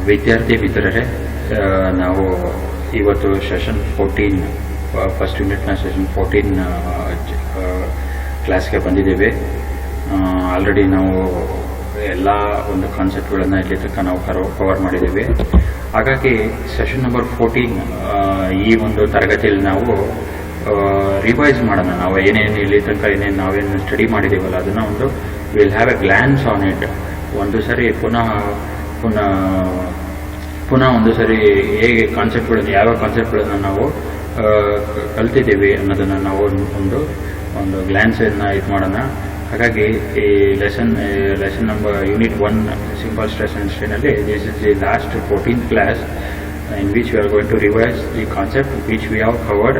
ವಿದ್ಯಾರ್ಥಿ ಮಿತ್ರರೇ, ನಾವು ಇವತ್ತು ಸೆಷನ್ 14 ಫಸ್ಟ್ ಯೂನಿಟ್ನ ಸೆಷನ್ 14 ಕ್ಲಾಸ್ಗೆ ಬಂದಿದ್ದೇವೆ. ಆಲ್ರೆಡಿ ನಾವು ಎಲ್ಲ ಒಂದು ಕಾನ್ಸೆಪ್ಟ್ಗಳನ್ನು ಇಲ್ಲಿ ತನಕ ನಾವು ಕವರ್ ಮಾಡಿದ್ದೇವೆ. ಹಾಗಾಗಿ ಸೆಷನ್ ನಂಬರ್ 14 ಈ ಒಂದು ತರಗತಿಯಲ್ಲಿ ನಾವು ರಿವೈಸ್ ಮಾಡೋಣ. ನಾವು ಏನೇನು ಇಲ್ಲಿ ತನಕ ನಾವೇನು ಸ್ಟಡಿ ಮಾಡಿದ್ದೀವಲ್ಲ ಅದನ್ನು ಒಂದು will have A glance on it. ಒಂದು ಸರಿ ಪುನಃ ಒಂದು ಸರಿ ಹೇಗೆ ಕಾನ್ಸೆಪ್ಟ್ಗಳನ್ನು, ಯಾವ ಕಾನ್ಸೆಪ್ಟ್ಗಳನ್ನು ನಾವು ಕಲ್ತಿದ್ದೀವಿ ಅನ್ನೋದನ್ನು ನಾವು ಒಂದು ಗ್ಲಾನ್ಸನ್ನು ಇದು ಮಾಡೋಣ. ಹಾಗಾಗಿ ಈ lesson number unit 1 simple stress and ಸ್ಟ್ರೇನಲ್ಲಿ this is the last 14th class in which we are going to revise the concept which we have covered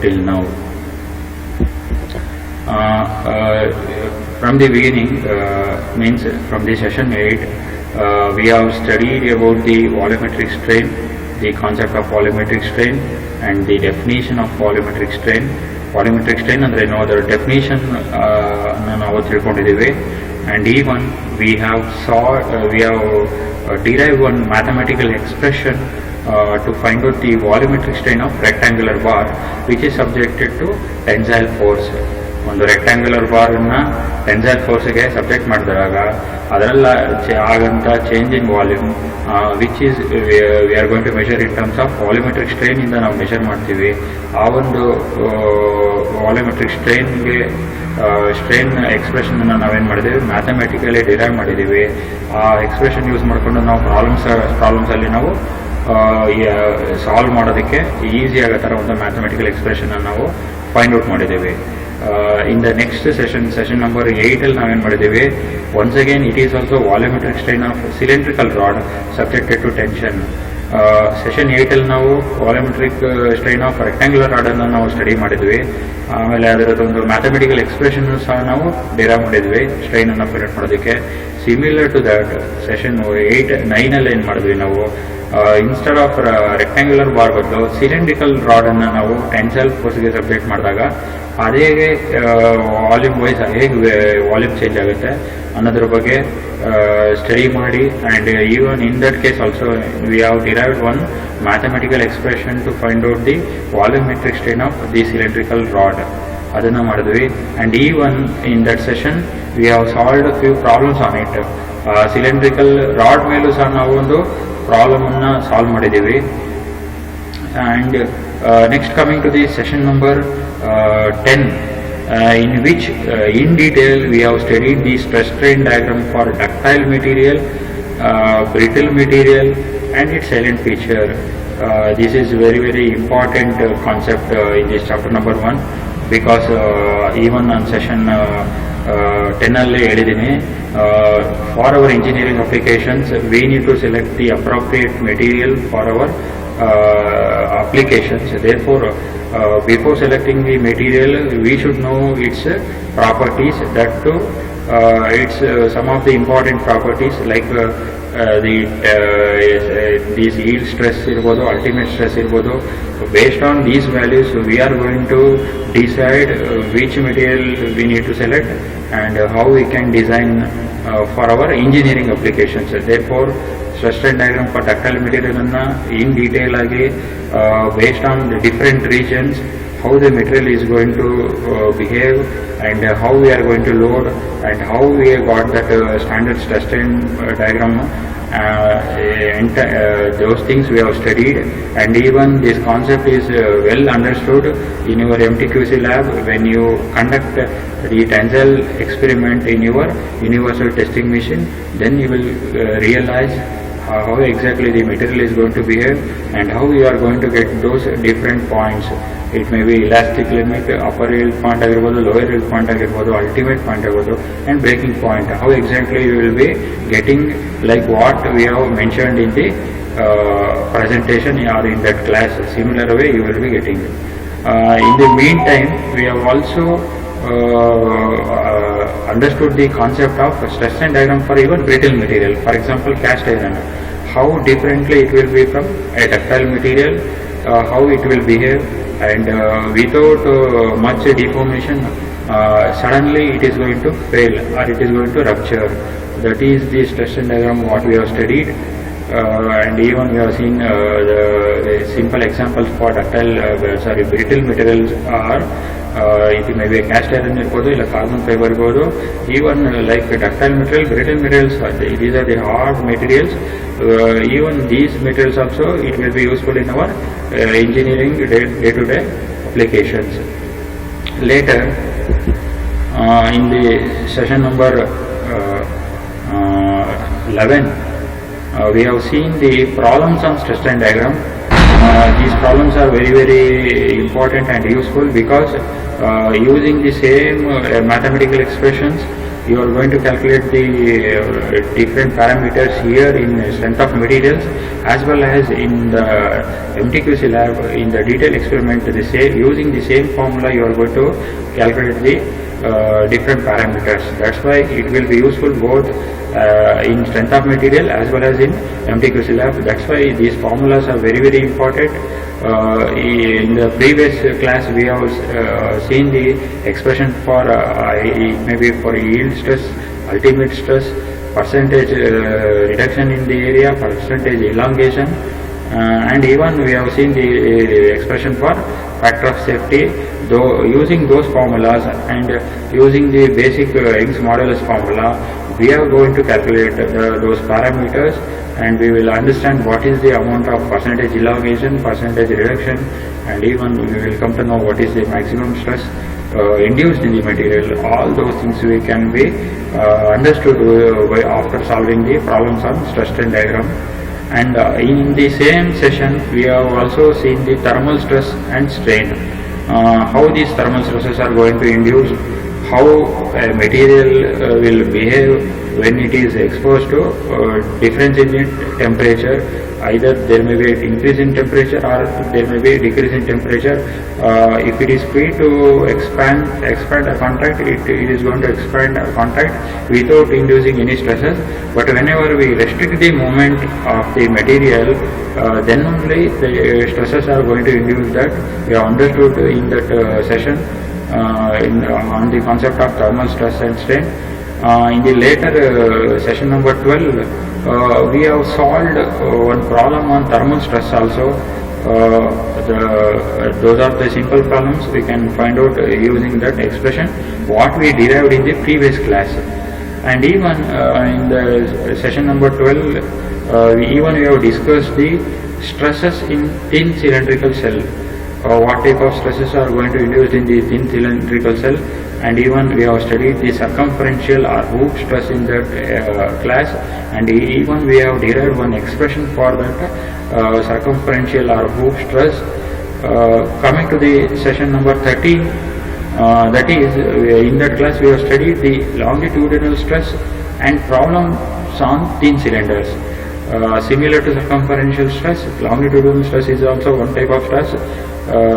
till now. From the beginning, means from the session 8, we have studied about the volumetric strain, the concept of volumetric strain and the definition of volumetric strain. Volumetric strain ಅಂದರೆ ನಾವು ಅದರ definition ನಾವು ತಿಳ್ಕೊಂಡಿದ್ದೀವಿ. and even we have derived one mathematical expression to find out the volumetric strain of rectangular bar which is subjected to tensile force. ಒಂದು rectangular bar ಅನ್ನ tensile ಫೋರ್ಸ್ಗೆ subject ಮಾಡಿದಾಗ ಅದರಲ್ಲ ಆಗಂತ change in volume which is we are going to measure in terms of volumetric strain ಇಂದ ನಾವು measure ಮಾಡ್ತೀವಿ. ಆ ಒಂದು ವಾಲ್ಯೂಮೆಟ್ರಿಕ್ ಸ್ಟ್ರೈನ್ ಎಕ್ಸ್ಪ್ರೆಷನ್ ಅನ್ನು ನಾವೇನು ಮಾಡಿದ್ದೀವಿ, ಮ್ಯಾಥಮೆಟಿಕಲಿ ಡಿರೈವ್ ಮಾಡಿದ್ದೀವಿ. ಆ ಎಕ್ಸ್ಪ್ರೆಷನ್ ಯೂಸ್ ಮಾಡಿಕೊಂಡು ನಾವು ಪ್ರಾಬ್ಲಮ್ಸ್ ಅಲ್ಲಿ ನಾವು ಸಾಲ್ವ್ ಮಾಡೋದಕ್ಕೆ ಈಸಿ ಆಗೋ ಥರ ಒಂದು ಮ್ಯಾಥಮೆಟಿಕಲ್ ಎಕ್ಸ್ಪ್ರೆಷನ್ ನಾವು ಫೈಂಡ್ ಔಟ್ ಮಾಡಿದ್ದೇವೆ. in the next session number 8 ಅಲ್ಲಿ ನಾವೇನು ಮಾಡಿದ್ದೇವೆ, once again it is also volumetric strain of cylindrical rod subjected to tension. Session 8 ಅಲ್ಲಿ ನಾವು volumetric strain of rectangular rod ಅನ್ನು ನಾವು ಸ್ಟಡಿ ಮಾಡಿದ್ವಿ. ಆಮೇಲೆ ಅದರದೊಂದು ಮ್ಯಾಥಮೆಟಿಕಲ್ ಎಕ್ಸ್ಪ್ರೆಷನ್ ಸಹ ನಾವು ಡಿರೈವ್ ಮಾಡಿದ್ವಿ ಸ್ಟ್ರೈನ್ ಅನ್ನು ಫೈಂಡ್ ಮಾಡೋದಕ್ಕೆ. ಸಿಮಿಲರ್ ಟು ದಟ್ ಸೆಷನ್ 9 ಅಲ್ಲಿ ಏನು ಮಾಡಿದ್ವಿ, ನಾವು ಇನ್ಸ್ಟೆಡ್ ಆಫ್ ರೆಕ್ಟ್ಯಾಂಗ್ಯುಲರ್ ಬಾರ್ ಬದಲು ಸಿಲಿಂಡ್ರಿಕಲ್ ರಾಡ್ ಅನ್ನು ನಾವು ಟೆನ್ಸೈಲ್ ಫೋರ್ಸ್ಗೆ ಸಬ್ಜೆಕ್ಟ್ ಮಾಡಿದಾಗ ಅದೇ ವಾಲ್ಯೂಮ್ ವೈಸ್ ಹೇಗೆ ವಾಲ್ಯೂಮ್ ಚೇಂಜ್ ಆಗುತ್ತೆ ಅನ್ನೋದ್ರ ಬಗ್ಗೆ ಸ್ಟಡಿ ಮಾಡಿ. And even in that case also we have derived one mathematical expression to find out the volumetric strain of the cylindrical rod, ಅದನ್ನು ಮಾಡಿದ್ವಿ. And even in that session we have solved few problems on it. Cylindrical rod ಮೇಲೂ ಸಹ ನಾವು ಒಂದು problem ಅನ್ನ solve ಮಾಡಿದ್ದೀವಿ. And next coming to the session number 10, in which in detail we have studied the stress strain diagram for ductile material, brittle material and its silent feature. This is very important concept in this chapter number 1, because even on session 10 ಅಲ್ಲಿ ಹೇಳಿದ್ದೀನಿ, for our engineering applications we need to select the appropriate material for our applications. Therefore, before selecting the material we should know its properties. That too, it's some of the important properties like these yield stress irbodu, ultimate stress irbodu. Based on these values we are going to decide which material we need to select and how we can design for our engineering applications. Therefore, stress strain diagram for ductile material anna in detail agi based on the different regions, how the material is going to behave and how we are going to load and how we have got that standard stress strain diagram, those things we have studied. And even this concept is well understood in your MTQC lab when you conduct the tensile experiment in your universal testing machine. Then you will realize how exactly the material is going to behave and how you are going to get those different points. It may be elastic limit, upper yield point ಆಗಿರ್ಬೋದು, lower yield point ಆಗಿರ್ಬೋದು, ultimate point ಆಗಿರ್ಬೋದು and breaking point. How exactly you will be getting like what we have mentioned in the presentation or in that class. Similar way you will be getting. In the meantime we have also understood the concept of stress strain diagram for even brittle material. For example, cast iron, how differently it will be from a ductile material, how it will behave, and without much deformation suddenly it is going to fail or it is going to rupture. That is the stress strain diagram what we have studied. and even we have seen the simple examples for brittle materials are it may be a cast iron irbodu illa carbon fiber irbodu, even like ductile material, brittle materials these are the hard materials. Even these materials also it will be useful in our engineering day-to-day applications. Later in the session number 11 we have seen the problems on stress strain diagram. These problems are very important and useful because using the same mathematical expressions you are going to calculate the different parameters here in strength of materials as well as in the MTQC lab in the detailed experiment. Using the same formula you are going to calculate the different parameters. That's why it will be useful both in strength of material as well as in MTQC lab. That's why these formulas are very important. In the previous class we have seen the expression for it may be for yield stress, ultimate stress, percentage reduction in the area, percentage elongation, and even we have seen the expression for factor of safety. Though using those formulas and using the basic Young's modulus formula, we are going to calculate those parameters, and we will understand what is the amount of percentage elongation, percentage reduction, and even we will come to know what is the maximum stress induced in the material. All those things we can be understood after solving the problems on stress strain diagram. And in the same session we have also seen the thermal stress and strain, how these thermal stresses are going to induce, how a material will behave when it is exposed to difference in temperature. Either there may be an increase in temperature or there may be a decrease in temperature. If it is free to expand a contact, it is going to expand a contact without inducing any stresses. But whenever we restrict the movement of the material, then only the stresses are going to induce. That we have understood in that session on the concept of thermal stress and strain. In the later session number 12 we have solved one problem on thermal stress also. Those are the simple problems we can find out using that expression what we derived in the previous class. And even in the session number 12 we have discussed the stresses in thin cylindrical cell. What type of stresses are going to induce in the thin cylindrical cell, and even we have studied the circumferential or hoop stress in that class, and even we have derived one expression for that circumferential or hoop stress. Coming to the session number 13, that is in that class we have studied the longitudinal stress and problems on thin cylinders. Similar to circumferential stress, longitudinal stress is also one type of stress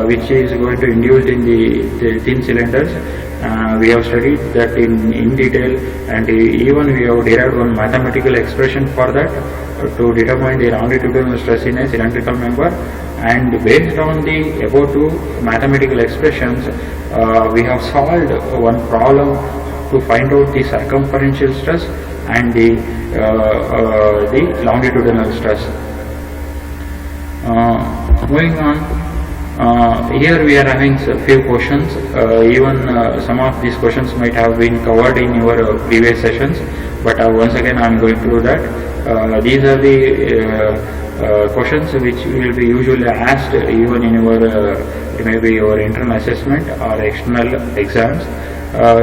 which is going to induce in the thin cylinders. We have studied that in detail, and even we have derived one mathematical expression for that to determine the longitudinal stress in a cylindrical member. And based on the above two mathematical expressions, we have solved one problem to find out the circumferential stress and the longitudinal stress. Moving on, here we are having a few questions. Even some of these questions might have been covered in your previous sessions, but once again I am going through that. These are the questions which will be usually asked even in your maybe your internal assessment or external exams.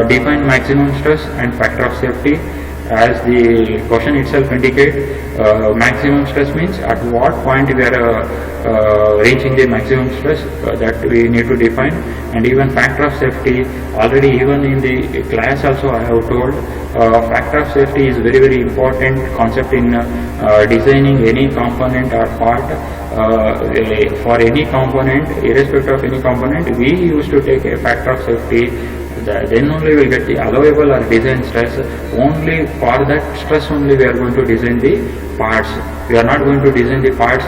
Define maximum stress and factor of safety. As the question itself indicates, maximum stress means at what point we are reaching the maximum stress, that we need to define. And even factor of safety, already even in the class also I have told, factor of safety is very important concept in designing any component or part. For any component, irrespective of any component, we used to take a factor of safety then only we will get the allowable or design stress. Only for that stress only we are going to design the parts. We are not going to design the parts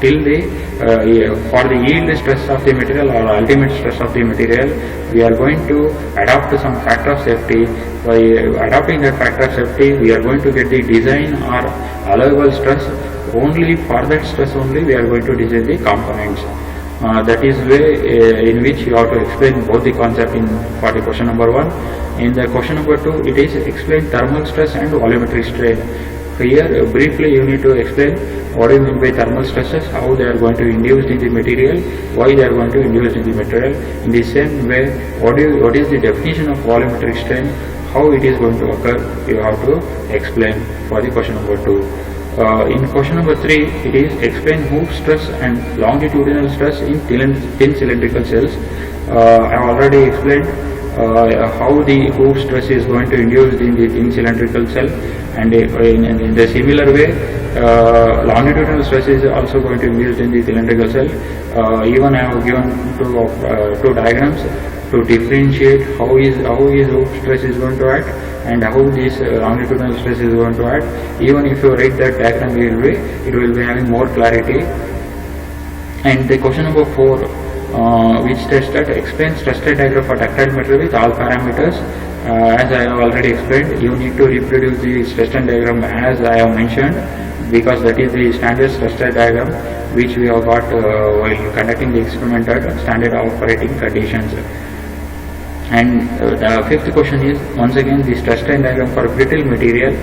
till the for the yield stress of the material or ultimate stress of the material. We are going to adopt some factor of safety. By adopting that factor of safety, we are going to get the design or allowable stress. Only for that stress only we are going to design the components. That is way in which you have to explain both the concept for the question number 1. In the question number 2, it is explain thermal stress and volumetric strain. Here briefly you need to explain what do you mean by thermal stresses, how they are going to induce in the material, why they are going to induce in the material. In the same way, what is the definition of volumetric strain, how it is going to occur, you have to explain for the question number 2. In question number 3, it is explain Hooke stress and longitudinal stress in thin cylindrical cells. I have already explained how the Hooke stress is going to induce in the thin cylindrical cell, and in the similar way longitudinal stress is also going to induce in the cylindrical cell. Even I have given two diagrams to differentiate how is Hooke stress is going to act and how this longitudinal stress is going to act. Even if you write that diagram, it will be having more clarity. And the question number 4, which states that explain stress state diagram for ductile material with all parameters. As I have already explained, you need to reproduce the stress state diagram as I have mentioned, because that is the standard stress state diagram which we have got while conducting the experiment at standard operating conditions. And the 5th question is once again the stress strain diagram for brittle material.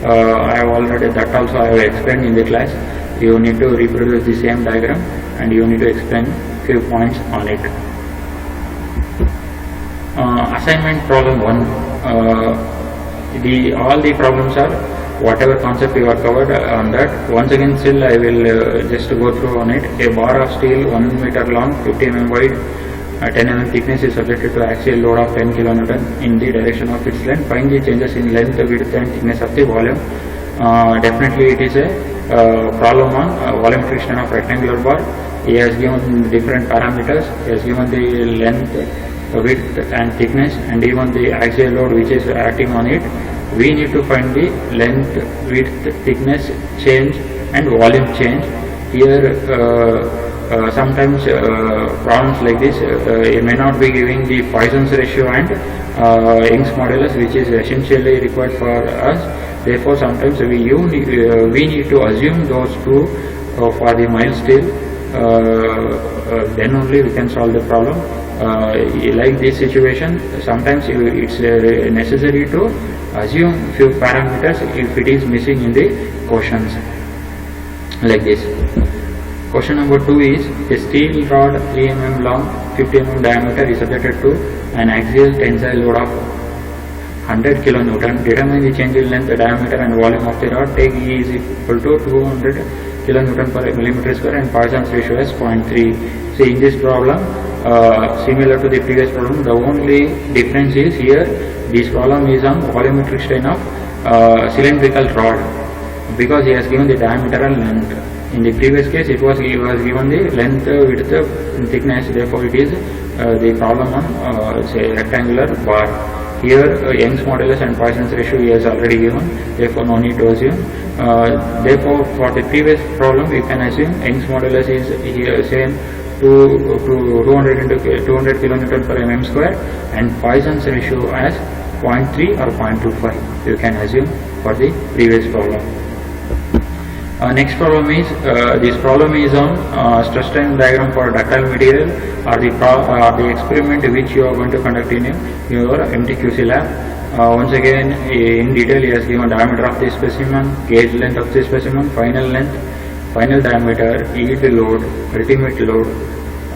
I have already, that also I have explained in the class. You need to reproduce the same diagram and you need to explain few points on it. Assignment problem 1. All the problems are whatever concept you are covered on that. Once again, still I will just go through on it. A bar of steel 1 meter long, 50 mm wide, 10 mm thickness is subjected to axial load of 10 kN in the direction of its length. Find the changes in length, width and thickness of the volume. Definitely it is a problem on volumetric strain of rectangular bar. He has given different parameters. He has given the length, width and thickness and even the axial load which is acting on it. We need to find the length, width, thickness change and volume change. Here sometimes problems like this it may not be giving the Poisson's ratio and Young's modulus, which is essentially required for us. Therefore sometimes we need to assume those two for the mild steel. Then only we can solve the problem. Like this situation, sometimes it's necessary to assume few parameters if it is missing in the questions, like this. Question number 2 is a steel rod 3 mm long, 50 mm diameter is subjected to an axial tensile load of 100 kN. Determine the change in length, diameter and volume of the rod. Take E is equal to 200 kN per millimeter square and Poisson's ratio is 0.3. See, in this problem, similar to the previous problem, the only difference is here this problem is on volumetric strain of cylindrical rod, because he has given the diameter and length. In the previous case, he was given the length, width and thickness. Therefore, it is the problem on say rectangular bar. Here Young's modulus and Poisson's ratio he has already given, therefore no need to assume. Therefore for the previous problem we can assume Young's modulus is here same to 200 into 200 kN per mm square and Poisson's ratio as 0.3 or 0.25 you can assume for the previous problem. Next problem is this problem is on stress strain diagram for ductile material or the experiment which you are going to conduct in your MTQC lab. Once again in detail he has given diameter of the specimen, gauge length of the specimen, final length, final diameter, yield load, ultimate load,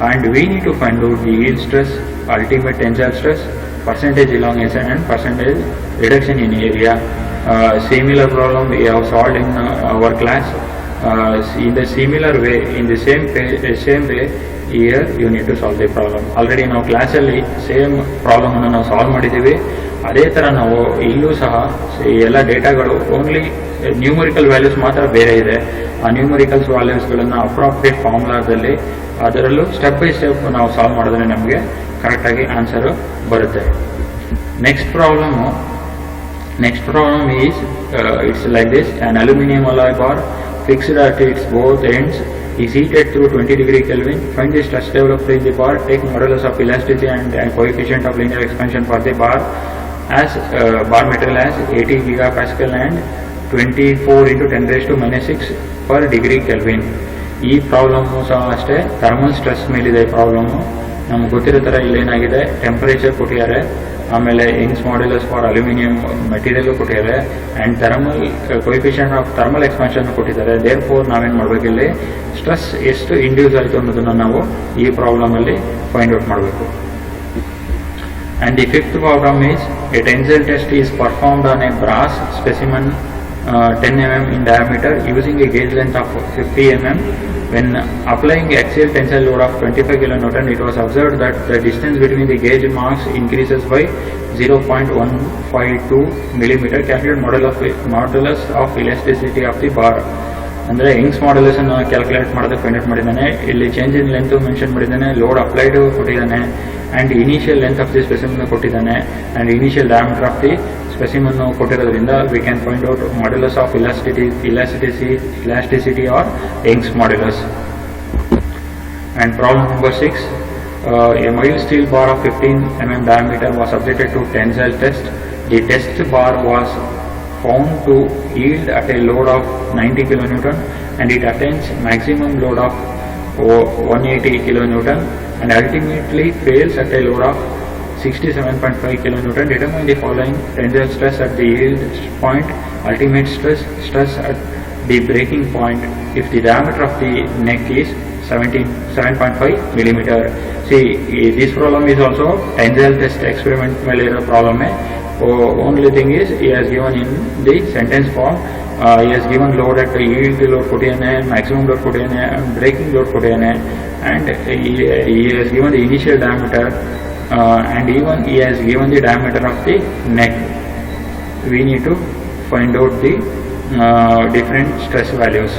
and we need to find out the yield stress, ultimate tensile stress, percentage elongation and percentage reduction in area. Similar problem we have solved in our class. In the similar way, in the same way, here you need to solve the problem. Already ನಾವು ಕ್ಲಾಸಲ್ಲಿ same problem ಅನ್ನು ನಾವು solve ಮಾಡಿದ್ದೀವಿ. ಅದೇ ಥರ ನಾವು ಇಲ್ಲೂ ಸಹ ಎಲ್ಲ ಡೇಟಾಗಳು ಓನ್ಲಿ ನ್ಯೂಮರಿಕಲ್ ವ್ಯಾಲ್ಯೂಸ್ ಮಾತ್ರ ಬೇರೆ ಇದೆ. ಆ ನ್ಯೂಮರಿಕಲ್ಸ್ ವ್ಯಾಲ್ಯೂಸ್ಗಳನ್ನು ಅಪ್ರಾಪ್ರಿಯೇಟ್ ಫಾರ್ಮುಲಾದಲ್ಲಿ ಅದರಲ್ಲೂ ಸ್ಟೆಪ್ ಬೈ ಸ್ಟೆಪ್ ನಾವು ಸಾಲ್ವ್ ಮಾಡಿದ್ರೆ ನಮಗೆ ಕರೆಕ್ಟಾಗಿ ಆನ್ಸರು ಬರುತ್ತೆ. Next problem is it's like this: an aluminum alloy bar fixed at its both ends is heated through 20 degree Kelvin. Find the stress developed in the bar. Take modulus of elasticity and coefficient of linear expansion for the bar as bar material as 80 gigapascal and 24 into 10 raised to minus 6 per degree Kelvin. ಈ problem ಸಹ ಅಷ್ಟೇ thermal stress ಮೇಲಿದೆ problem. ನಮ್ಗೆ ಗೊತ್ತಿರೋ ಥರ ಇಲ್ಲೇನಾಗಿದೆ, temperature ಕೊಟ್ಟಿದ್ದಾರೆ, ಆಮೇಲೆ Young's modulus for aluminium material ಕೊಟ್ಟಿದ್ದಾರೆ, and thermal coefficient of thermal expansion ಕೊಟ್ಟಿದ್ದಾರೆ. ದೇರ್ ಫೋರ್ ನಾವೇನು ಮಾಡಬೇಕು, ಇಲ್ಲಿ ಸ್ಟ್ರೆಸ್ ಎಷ್ಟು ಇಂಡ್ಯೂಸ್ ಆಯಿತು ಅನ್ನೋದನ್ನು ನಾವು ಈ ಪ್ರಾಬ್ಲಮಲ್ಲಿ ಫೈಂಡ್ ಔಟ್ ಮಾಡಬೇಕು. And the fifth problem is a tensile test is performed on a brass specimen 10 mm in diameter using a gauge length of 50 mm. When applying axial tensile load of 25 kN, it was observed that the distance between the gauge marks increases by 0.152 mm. Calculate modulus of elasticity of the bar. ಅಂದರೆ Young's modulus ಅನ್ನು calculate ಮಾಡೋದಕ್ಕೆ find out ಮಾಡಿದ್ದಾನೆ. ಇಲ್ಲಿ change in length mention ಮಾಡಿದ್ದಾನೆ, load applied ಕೊಟ್ಟಿದ್ದಾನೆ, and initial length of the specimen ಕೊಟ್ಟಿದ್ದಾನೆ, and initial diameter of the specimen ಕೊಟ್ಟಿರೋದ್ರಿಂದ we can find out modulus of elasticity or Young's modulus. And problem number 6, a mild steel bar of 15 mm diameter was subjected to tensile test. The test bar was found to yield at a load of 90 kN and it attains maximum load of 180 kN and ultimately fails at a load of 67.5 kN. Determine the following: tensile stress at the yield point, ultimate stress at the breaking point if the diameter of the neck is 7.5 mm. See, this problem is also tensile test experiment problem. Only thing is he has given in the sentence form, he has given load at the yield load ಕೊಟ್ಟಿದ್ದಾನೆ, maximum load ಕೊಟ್ಟಿದ್ದಾನೆ, breaking load ಕೊಟ್ಟಿದ್ದಾನೆ, and he has given the initial diameter and even he has given the diameter of the neck. We need to find out the different stress values.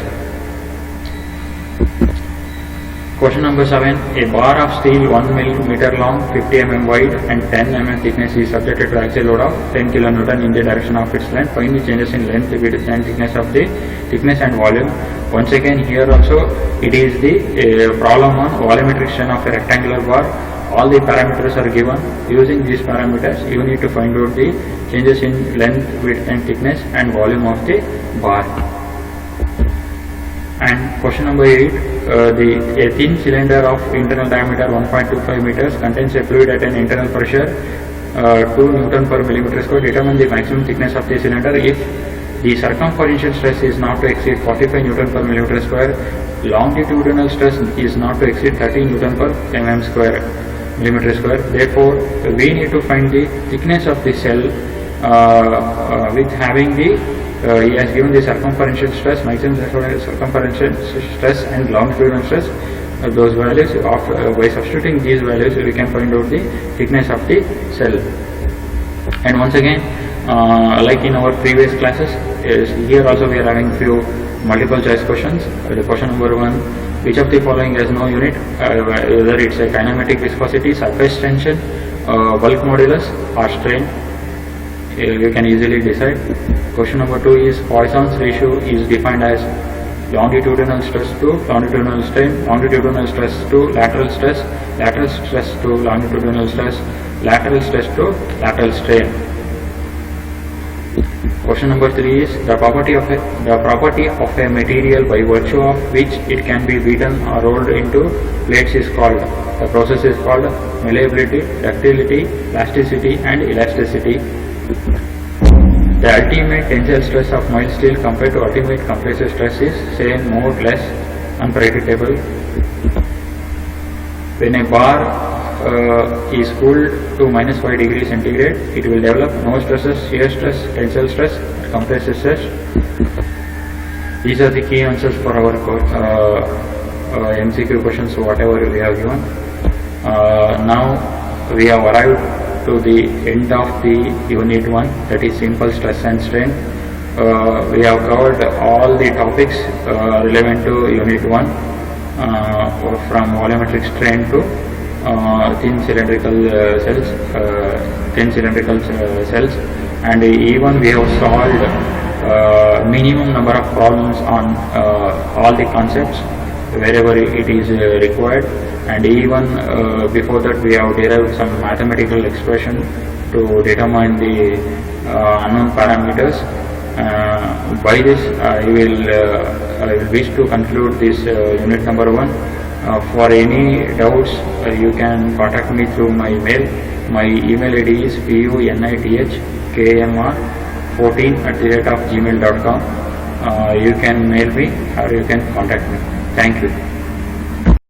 Question number 7, a bar of steel 1 mm long, 50 mm wide and 10 mm thickness is subjected to axial load of 10 kN in the direction of its length. Find the changes in length, width and thickness of the thickness and volume. Once again, here also it is the problem on volumetric strain of a rectangular bar. All the parameters are given. Using these parameters you need to find out the changes in length, width and thickness and volume of the bar. And question number 8, a thin cylinder of internal diameter 1.25 meters contains a fluid at an internal pressure 2 Newton per millimeter square. Determine the maximum thickness of the cylinder if the circumferential stress is not to exceed 45 Newton per millimeter square, longitudinal stress is not to exceed 30 Newton per millimeter square. Therefore, we need to find the thickness of the cell with having the he has given the circumferential stress, maximum circumferential stress and longitudinal stress. Those values of by substituting these values we can find out the thickness of the cell. And once again, like in our previous classes, here also we are having few multiple choice questions. The question number 1, which of the following has no unit, whether it's a kinematic viscosity, surface tension, bulk modulus or strain. You can easily decide. Question number 2 is Poisson's ratio is defined as longitudinal stress to longitudinal strain, longitudinal stress to lateral stress, lateral stress to longitudinal stress, lateral stress to lateral strain. Question number 3 is the property of a material by virtue of which it can be beaten or rolled into plates is called. The process is called malleability, ductility, plasticity and elasticity. The ultimate tensile stress of mild steel compared to ultimate compressive stress is same, more, less, unpredictable. When a bar is cooled to minus 5 degrees centigrade, it will develop no stresses, shear stress, tensile stress, compressive stress. These are the key answers for our MCQ questions, whatever we have given. Now we have arrived to the end of the unit 1, that is simple stress and strain. We have covered all the topics relevant to unit 1, from volumetric strain to thin cylindrical cells, and even we have solved minimum number of problems on all the concepts wherever it is required, and even before that we have derived some mathematical expression to determine the unknown parameters. By this I will wish to conclude this unit number 1. For any doubts you can contact me through my mail. My email ID is punithkmr14@gmail.com. You can mail me or you can contact me. Thank you.